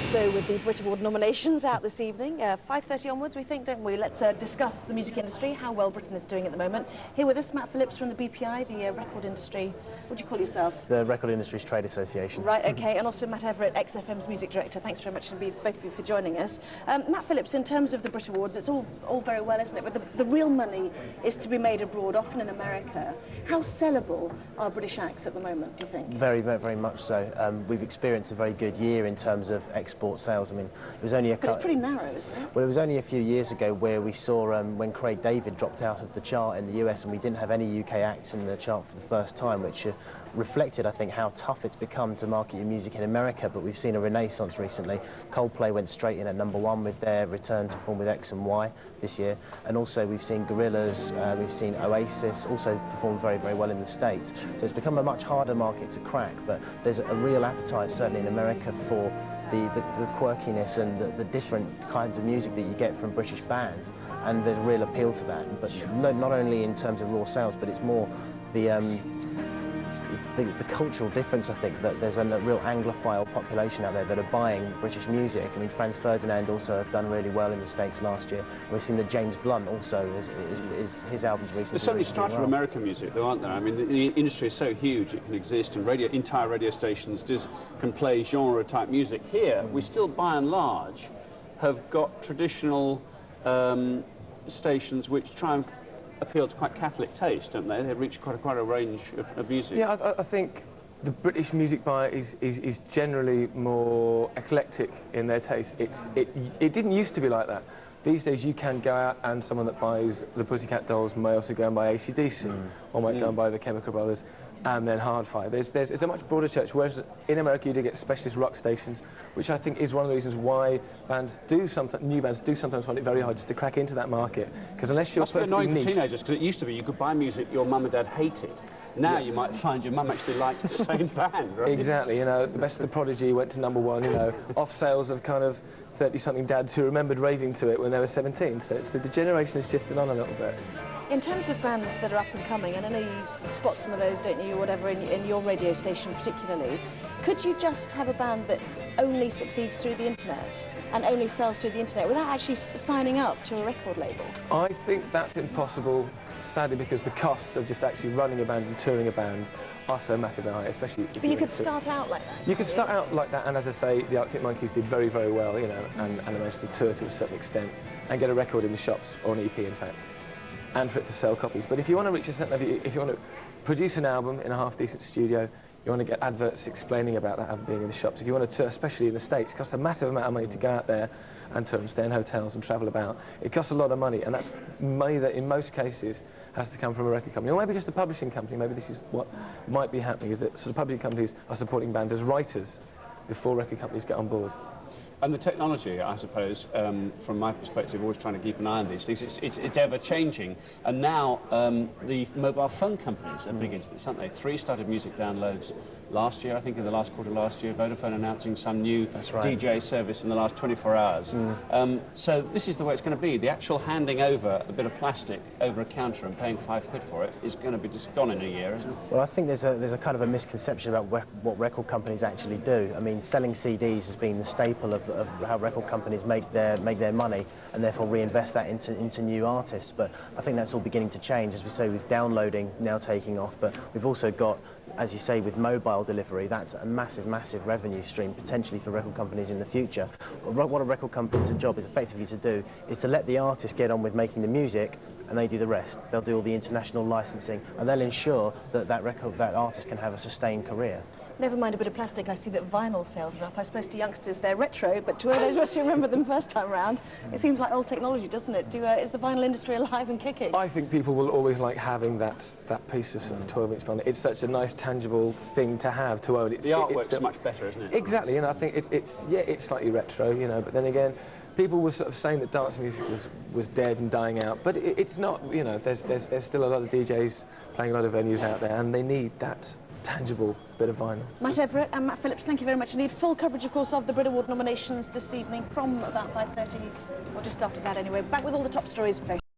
also with the BRIT Award nominations out this evening, 5:30 onwards, we think, don't we? Let's discuss the music industry, how well Britain is doing at the moment. Here with us, Matt Phillips from the BPI, the record industry. What do you call yourself? The Record Industries Trade Association. Right, okay, and also Matt Everritt, XFM's music director. Thanks very much indeed, both of you, for joining us. Matt Phillips, in terms of the BRIT Awards, it's all very well, isn't it? But the real money is to be made abroad, often in America. How sellable are British acts at the moment, do you think? Very, very, very much so. We've experienced a very good year in terms of export sales. I mean, it was only But it's pretty narrow, isn't it? Well, it was only a few years ago where we saw when Craig David dropped out of the chart in the US and we didn't have any UK acts in the chart for the first time, which reflected, I think, how tough it's become to market your music in America. But we've seen a renaissance recently. Coldplay went straight in at #1 with their return to form with X and Y this year, and also we've seen Gorillaz, we've seen Oasis also perform very, very well in the States. So it's become a much harder market to crack, but there's a real appetite, certainly in America, for the quirkiness and the different kinds of music that you get from British bands, and there's a real appeal to that. But not only in terms of raw sales, but it's more the cultural difference. I think that there's a real Anglophile population out there that are buying British music. I mean, Franz Ferdinand also have done really well in the States last year. We've seen that James Blunt also his albums recently. There's so many strata of American music, though, aren't there? I mean, the industry is so huge; it can exist, and entire radio stations can play genre-type music. Here, we still, by and large, have got traditional stations which try and appeal to quite Catholic taste, don't they? They reach quite a range of music. Yeah, I think the British music buyer is generally more eclectic in their taste. It didn't used to be like that. These days you can go out and someone that buys the Pussycat Dolls may also go and buy AC/DC, or might go and buy the Chemical Brothers, and then Hardfire. It's a much broader church, whereas in America you do get specialist rock stations, which I think is one of the reasons why new bands do sometimes find it very hard just to crack into that market, because unless you're perfectly annoying for niched. teenagers, because it used to be you could buy music your mum and dad hated. Now you might find your mum actually likes the same band, right? Exactly, you know, the best of the Prodigy went to #1, you know, off sales of kind of 30-something dads who remembered raving to it when they were 17, so the generation has shifted on a little bit. In terms of bands that are up and coming, and I know you spot some of those, don't you, or whatever, in your radio station particularly, could you just have a band that only succeeds through the internet and only sells through the internet without actually signing up to a record label? I think that's impossible, sadly, because the costs of just actually running a band and touring a band are so massively high, especially if But you could start out like that. You could start out like that, and as I say, the Arctic Monkeys did very, very well, you know, and they managed to tour to a certain extent and get a record in the shops, or an EP, in fact, and for it to sell copies. But if you want to reach a certain level, if you want to produce an album in a half-decent studio, you want to get adverts explaining about that album being in the shops. If you want to tour, especially in the States, it costs a massive amount of money to go out there and tour and stay in hotels and travel about. It costs a lot of money, and that's money that in most cases has to come from a record company, or maybe just a publishing company. Maybe this is what might be happening, is that sort of publishing companies are supporting bands as writers before record companies get on board. And the technology, I suppose, from my perspective, always trying to keep an eye on these things, it's ever-changing. And now the mobile phone companies are big into this, aren't they? 3 started music downloads last year, I think in the last quarter last year. Vodafone announcing some new DJ service in the last 24 hours. So this is the way it's going to be. The actual handing over a bit of plastic over a counter and paying £5 for it is going to be just gone in a year, isn't it? Well, I think there's a kind of a misconception about what record companies actually do. I mean, selling CDs has been the staple of how record companies make their money, and therefore reinvest that into new artists. But I think that's all beginning to change, as we say, with downloading now taking off. But we've also got, as you say, with mobile delivery, that's a massive, massive revenue stream potentially for record companies in the future. What a record company's job is effectively to do is to let the artist get on with making the music, and they do the rest. They'll do all the international licensing, and they'll ensure that that artist can have a sustained career. Never mind a bit of plastic, I see that vinyl sales are up. I suppose to youngsters they're retro, but to those of us who remember them first time round, it seems like old technology, doesn't it? Is the vinyl industry alive and kicking? I think people will always like having that piece of sort of 12-inch vinyl. It's such a nice, tangible thing to have, to own. The artwork's much better, isn't it? Exactly, and I think it's slightly retro, you know, but then again, people were sort of saying that dance music was dead and dying out, but it's not, you know, there's still a lot of DJs playing a lot of venues out there, and they need that tangible bit of vinyl. Matt Everritt and Matt Phillips, thank you very much indeed. Full coverage, of course, of the BRIT Award nominations this evening from about 5:30, or just after that anyway. Back with all the top stories.